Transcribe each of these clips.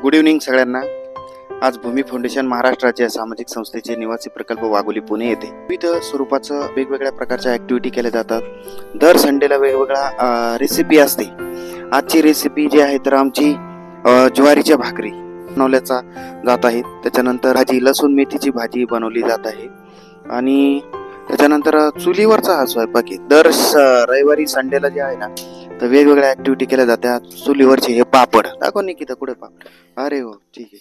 Good evening सगळ्यांना। आज भूमी foundation महाराष्ट्राच्या सामाजिक संस्थेचे निवासी प्रकल्प वाघोली पुणे येथे विविध स्वरूपाचं वेगवेगळ्या प्रकारच्या ऍक्टिव्हिटी केल्या जातात। दर संडेला वेगवेगळा रेसिपी असते। आजची रेसिपी जी आहे तर आमची ज्वारीच्या भाकरी बनवल्याचा जात आहे। त्याच्यानंतर भाजी लसूण मेथीची भाजी बनवली जात आहे आणि त्याच्यानंतर चुलीवरचा हा स्वयंपाक आहे। दर रविवारी संडेला जे आहे ना तर वेगवेगळ्या ऍक्टिव्हिटी केल्या जातात। चुलीवरचे हे पापड दाखव निकिता कुठे पापड, अरे हो ठीक आहे,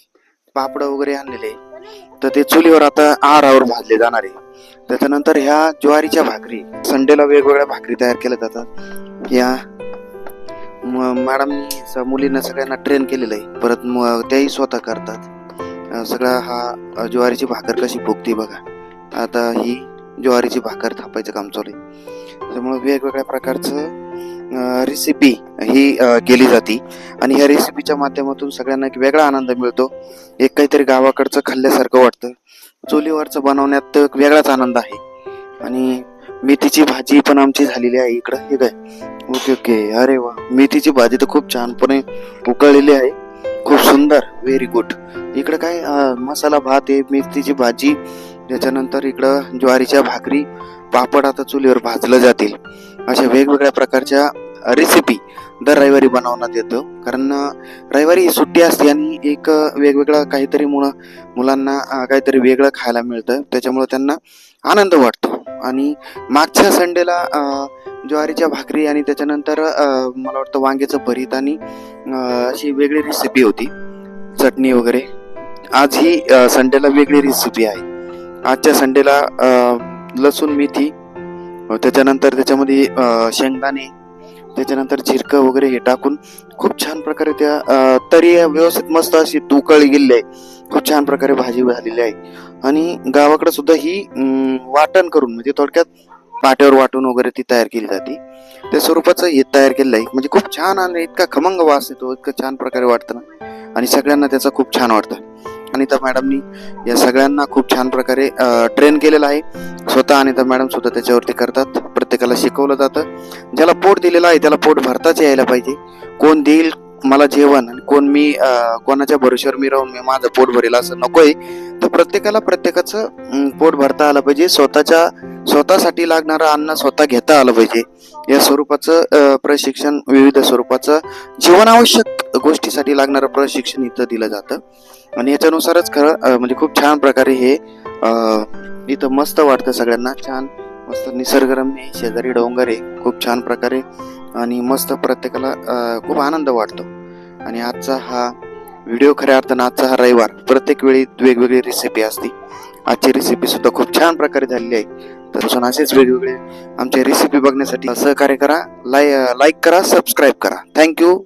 पापड वगैरे आणलेले तर ते चुलीवर आता आहारावर भाजले जाणार आहे। त्याच्यानंतर ह्या ज्वारीच्या भाकरी संडेला वेगवेगळ्या भाकरी तयार केल्या जातात। या मॅडमनी मुलींना सगळ्यांना ट्रेन केलेलं आहे, परत त्याही स्वतः करतात। सगळा हा ज्वारीची भाकर कशी फुगती बघा। आता ही ज्वारीची भाकर थापायचं काम चालू आहे। त्यामुळे वेगवेगळ्या प्रकारचं रेसिपी ही केली जाते आणि ह्या रेसिपीच्या माध्यमातून सगळ्यांना एक वेगळा आनंद मिळतो। एक काहीतरी गावाकडचं खाल्ल्यासारखं वाटतं। चुलीवरचं बनवण्यात एक वेगळाच आनंद आहे। आणि मेथीची भाजी पण आमची झालेली आहे इकडं, हे काय ओके ओके, अरे वा, मेथीची भाजी तर खूप छानपणे उकळलेली आहे, खूप सुंदर, व्हेरी गुड। इकडं काय मसाला भात आहे, मेथीची भाजी, त्याच्यानंतर इकडं ज्वारीच्या भाकरी, पापड आता चुलीवर भाजलं जातील। अशा वेगवेगळ्या प्रकारच्या रेसिपी दर रविवारी बनवण्यात येतो, कारण रविवारी सुट्टी असते आणि एक वेगवेगळं काहीतरी मुलांना काहीतरी वेगळं खायला मिळतं, त्याच्यामुळे त्यांना आनंद वाटतो। आणि मागच्या संडेला ज्वारीच्या भाकरी आणि त्याच्यानंतर मला वाटतं वांग्याचं भरीत आणि अशी वेगळी रेसिपी होती, चटणी वगैरे। आज ही संडेला वेगळी रेसिपी आहे। आजच्या संडेला लसूण मेथी, त्याच्यानंतर त्याच्यामध्ये शेंगदाणे, त्याच्यानंतर झिरकं वगैरे हे टाकून खूप छान प्रकारे त्या तरी व्यवस्थित मस्त अशी उकळली गेलेली आहे, खूप छान प्रकारे भाजी झालेली आहे। आणि गावाकडे सुद्धा ही वाटण करून म्हणजे थोडक्यात पाट्यावर वाटून वगैरे ती तयार केली जाते, त्या स्वरूपाचं हे तयार केलेलं आहे। म्हणजे खूप छान आणि इतका खमंग वास येतो, इतकं छान प्रकारे वाटतं ना, आणि सगळ्यांना त्याचं खूप छान वाटतं। आणि त्या मॅडमनी या सगळ्यांना खूप छान प्रकारे ट्रेन केलेलं आहे स्वतः, आणि त्या मॅडम सुद्धा त्याच्यावरती करतात। प्रत्येकाला शिकवलं जातं, ज्याला पोट दिलेलं आहे त्याला पोट भरताच यायला पाहिजे। कोण देईल मला जेवण आणि कोणाच्या भरोश्यावर मी राहून मी माझं पोट भरेल असं नकोय। तर प्रत्येकाला प्रत्येकाचं पोट भरता आलं पाहिजे, स्वतःसाठी लागणारं अन्न स्वतः घेता आलं पाहिजे। या स्वरूपाचं प्रशिक्षण, विविध स्वरूपाचं जीवनावश्यक गोष्टीसाठी लागणारं प्रशिक्षण इथं दिलं जातं। आणि याच्यानुसारच खरं म्हणजे खूप छान प्रकारे हे इथं मस्त वाटतं सगळ्यांना, छान मस्त निसर्गरम्य, शेजारी डोंगर आहे, खूप छान प्रकारे आणि मस्त प्रत्येकाला खूप आनंद वाटतो। आणि आजचा हा व्हिडिओ, खऱ्या अर्थानं आजचा हा रविवार, प्रत्येक वेळी वेगवेगळी रेसिपी असते। आजची रेसिपी सुद्धा खूप छान प्रकारे झालेली आहे। तर असेच वेगवेगळे आमच्या रेसिपी बघण्यासाठी सहकार्य करा, लाईक करा, सबस्क्राईब करा। थँक्यू।